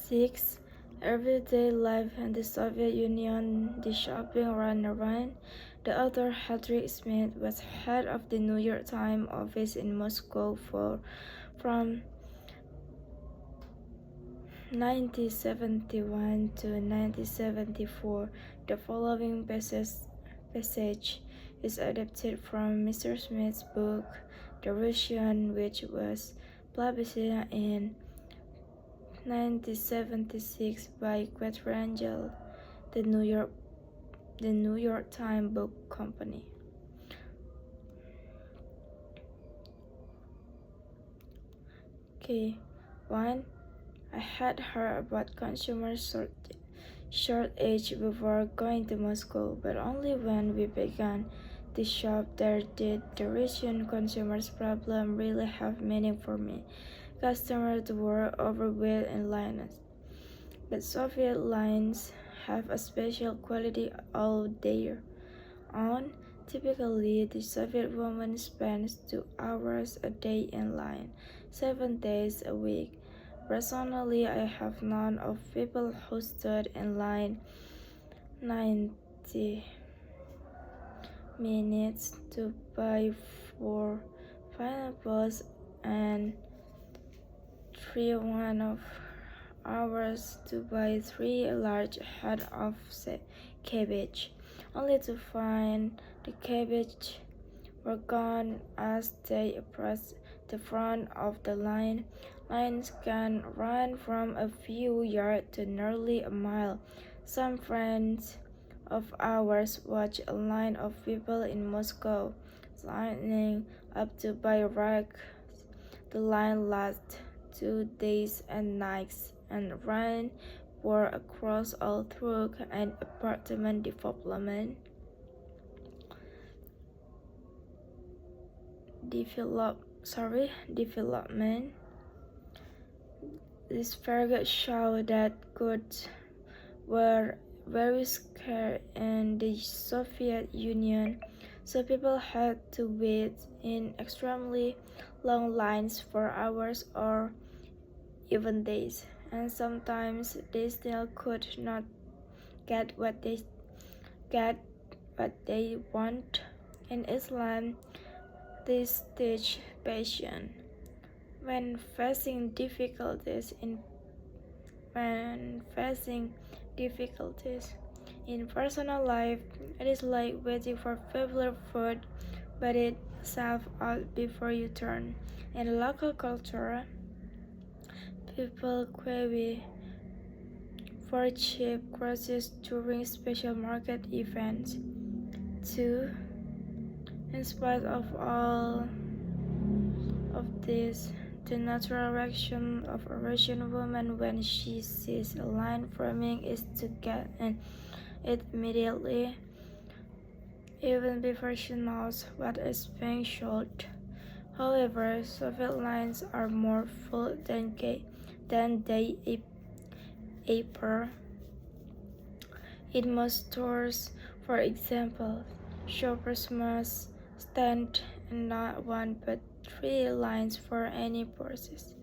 6. Everyday life in the Soviet Union, the shopping runaround. The author Hedrick Smith was head of the New York Times office in Moscow from 1971 to 1974. The following passage is adapted from Mr. Smith's book, The Russian, which was published in 1976 by Quadrangel, the New York Times Book Company. Okay, 1. I had heard about consumer shortage before going to Moscow, but only when we began to shop there did the Russian consumers' problem really have meaning for me. Customers were overweight in lines, but Soviet lines have a special quality all their own. Typically, the Soviet woman spends 2 hours a day in line, 7 days a week. Personally, I have known of people who stood in line 90 minutes to buy 4 pineapples and 3 hours to buy 3 large heads of cabbage, only to find the cabbage were gone as they approached the front of the line. Lines can run from a few yards to nearly a mile. Some friends of ours watched a line of people in Moscow lining up to buy rags. The line lasted 2 days and nights and ran for across all through an apartment development. Development. This figure showed that goods were very scarce in the Soviet Union, so people had to wait in extremely long lines for hours or even days, and sometimes they still could not get what they want. In Islam, this teach patience. When facing difficulties in personal life, it is like waiting for familiar food, but it serves out before you turn. In local culture, people crave for cheap groceries during special market events. 2. In spite of all of this, the natural reaction of a Russian woman when she sees a line forming is to get in it immediately, even before she knows what is being sold. However, Soviet lines are more full than they appear. In most stores, for example, shoppers must stand in not 1 but 3 lines for any purchase.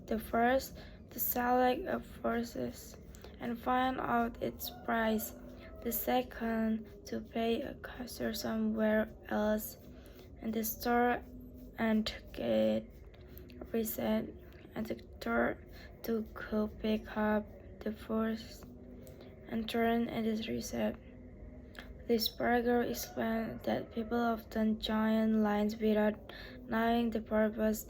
The first, to select a purchase and find out its price. The second, to pay a cashier somewhere else in the store and get a receipt. And the third, to go pick up the first and turn in the receipt. This paragraph explains that people often join lines without knowing the purpose,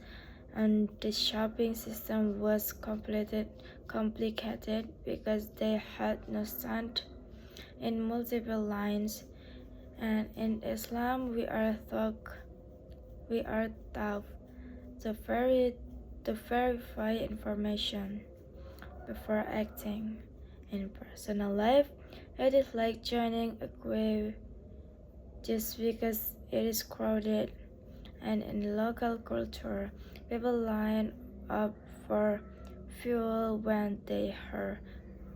and the shopping system was complicated because they had no stand in multiple lines. And in Islam, we are taught to verify information before acting. In personal life, it is like joining a queue just because it is crowded, and in local culture, people line up for fuel when they hear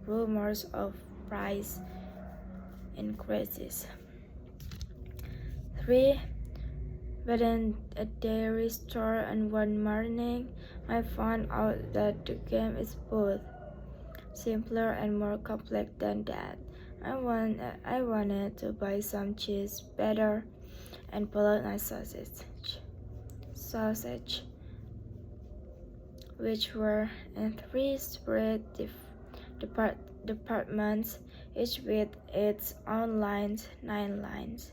rumors of price increases. 3. But in a dairy store, and one morning, I found out that the game is both simpler and more complex than that. I wanted to buy some cheese, better, and bolognese sausage, which were in three separate departments, each with its own lines, 9 lines.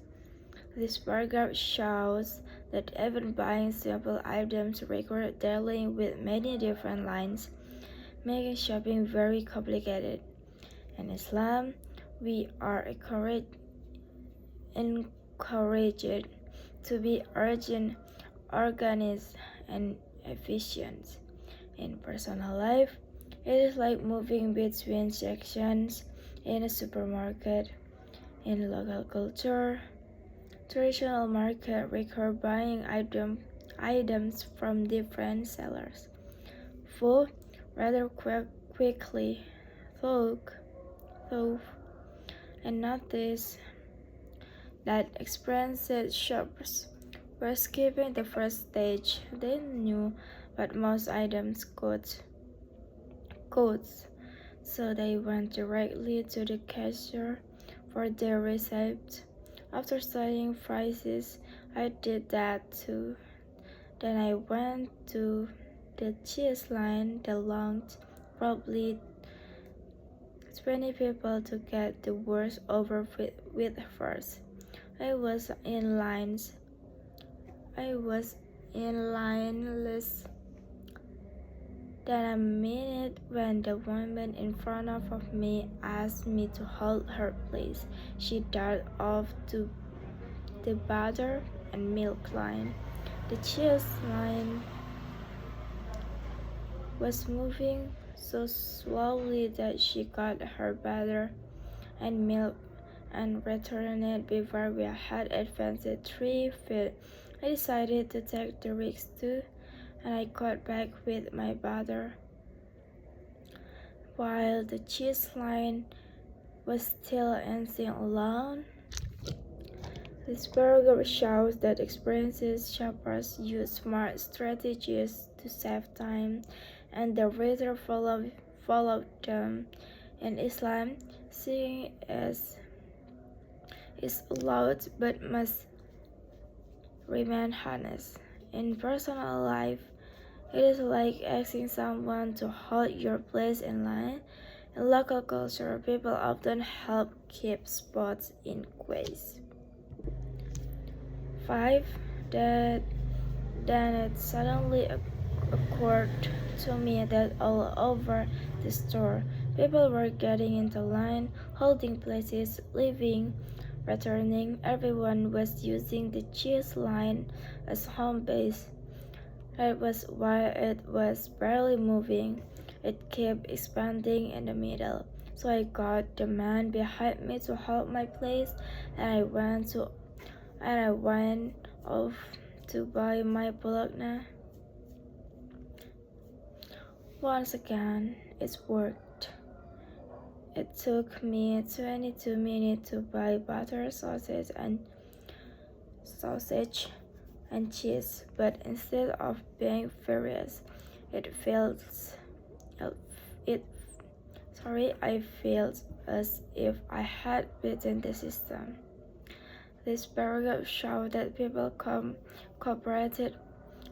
This paragraph shows that even buying simple items requires dealing with many different lines, making shopping very complicated. In Islam, we are encouraged to be urgent, organized, and efficient. In personal life, it is like moving between sections in a supermarket. In local culture, traditional market require buying items from different sellers. Food rather quickly, though, and notice that experienced shoppers were skipping the first stage. They knew what most items cost, so they went directly to the cashier for their receipt. After studying prices, I did that too. Then I went to the cheese line that longed probably 20 people to get the worst over with first. I was in less than a minute when the woman in front of me asked me to hold her place. She darted off to the butter and milk line. The cheese line was moving so slowly that she got her butter and milk and returned it before we had advanced 3 feet. I decided to take the risk too, and I got back with my butter, while the cheese line was still inching alone. This paragraph shows that experienced shoppers use smart strategies to save time, and the reader followed them. In Islam, seeing is allowed but must remain honest. In personal life, it is like asking someone to hold your place in line. In local culture, people often help keep spots in queues. 5. Then it suddenly occurred to me that all over the store, people were getting into line, holding places, leaving, returning. Everyone was using the cheese line as home base. That was why it was barely moving. It kept expanding in the middle. So I got the man behind me to hold my place, and I went off to buy my bolognese. Once again, it worked. It took me 22 minutes to buy butter, sausage and cheese, but instead of being furious, it felt it I felt as if I had beaten the system. This paragraph showed that people cooperated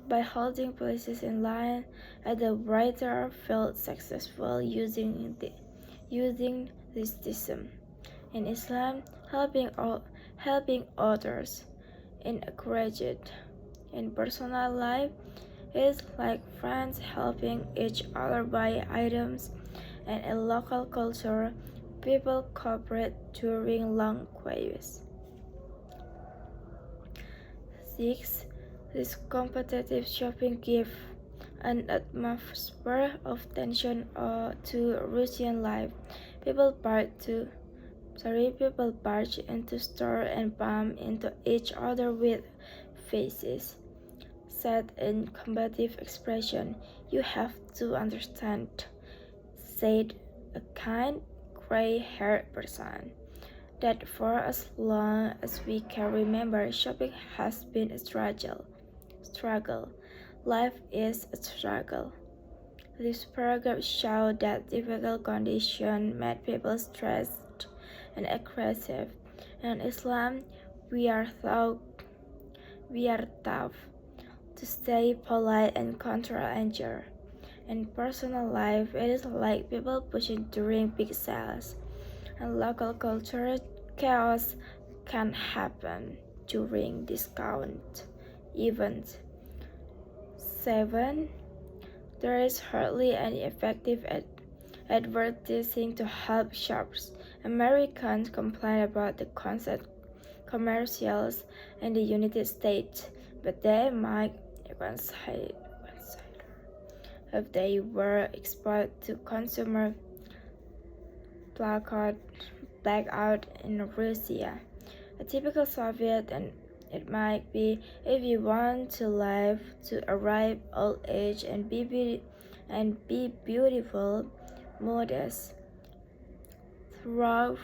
by holding places in line, and the writer felt successful using this system. In Islam, helping others encouraged. In personal life, it is like friends helping each other buy items, and in local culture, people cooperate during long queues. 6. This competitive shopping gives an atmosphere of tension to routine life. People barge into store and bump into each other with faces set in combative expression. You have to understand, said a kind, gray-haired person, that for as long as we can remember, shopping has been a struggle. Life is a struggle. This paragraph showed that difficult conditions made people stressed and aggressive. In Islam, we are taught we are taught to stay polite and control anger. In personal life, it is like people pushing during big sales. In local culture, chaos can happen during discount events. 7. There is hardly any effective advertising to help shops. Americans complain about the constant commercials in the United States, but they might one-sided if they were exposed to consumer blackout in Russia. A typical Soviet, and it might be if you want to live to a ripe old age and be beautiful, modest, thrive,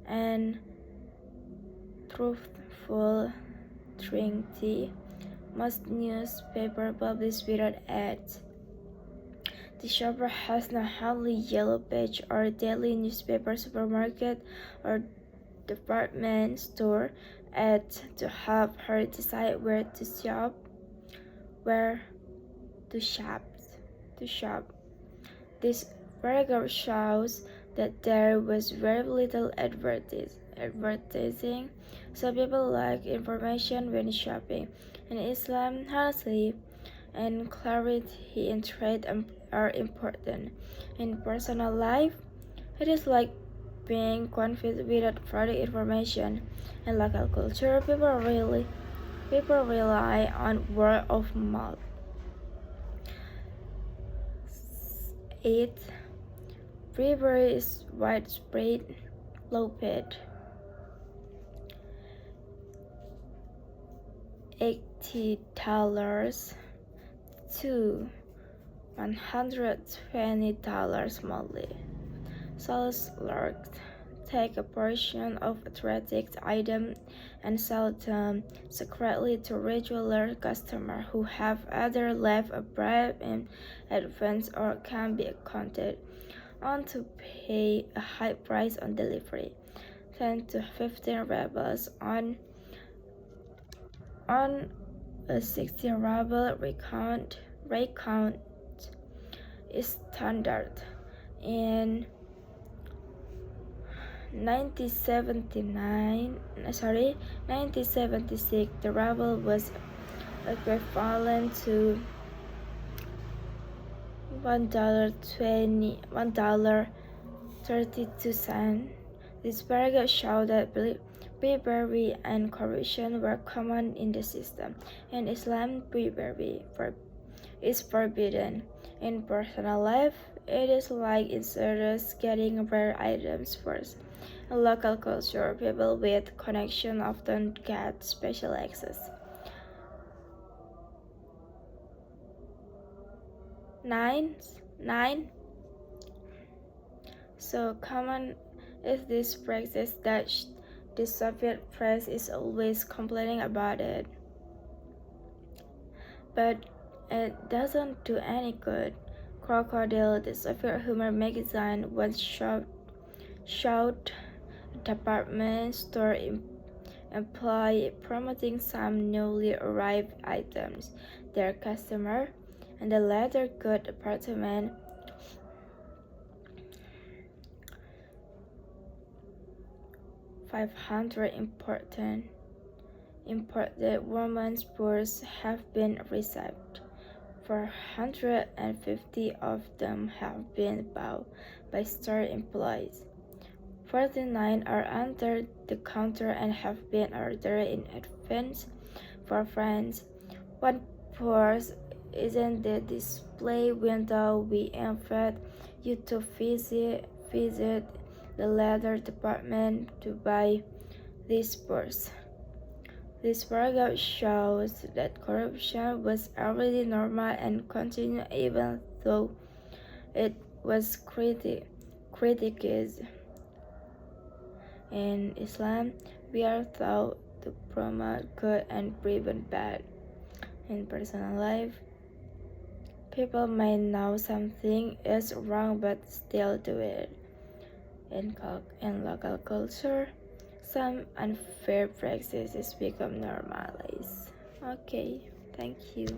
and truthful. Drink tea. Most newspapers publish without ads. The shopper has no only yellow page or daily newspaper, supermarket, or department store ads to help her decide where to shop. Where to shop. To shop. This paragraph shows that there was very little advertising, so people lack information when shopping. In Islam, honesty and clarity in trade are important. In personal life, it is like being confident without further information. In local culture, people rely on word of mouth. 8. Bribery is widespread. Low paid. $80 to $120 monthly. Sales clerks take a portion of athletic items and sell them secretly to regular customers who have either left a bribe in advance or can be accounted on to pay a high price on delivery. 10 to 15 rubles on a 16 ruble recount is standard. In 1976, the ruble was equivalent to $1.32. This paragraph shows that bribery and corruption were common in the system. In Islam, bribery is forbidden. In personal life, it is like insiders getting rare items first. In local culture, people with connection often get special access. 9. So common is this practice that the Soviet press is always complaining about it. But it doesn't do any good. Crocodile, the Soviet humor magazine, once showed a department store employee promoting some newly arrived items. Their customer and the leather good apartment 500 imported women's purses have been received. 450 of them have been bought by store employees. 49 are under the counter and have been ordered in advance for friends. One purse is in the display window. We invite you to visit the leather department to buy this purse. This paragraph shows that corruption was already normal and continued even though it was criticized. In Islam, we are taught to promote good and prevent bad. In personal life, People might know something is wrong but still do it. In local culture, some unfair practices become normalized. Okay, thank you.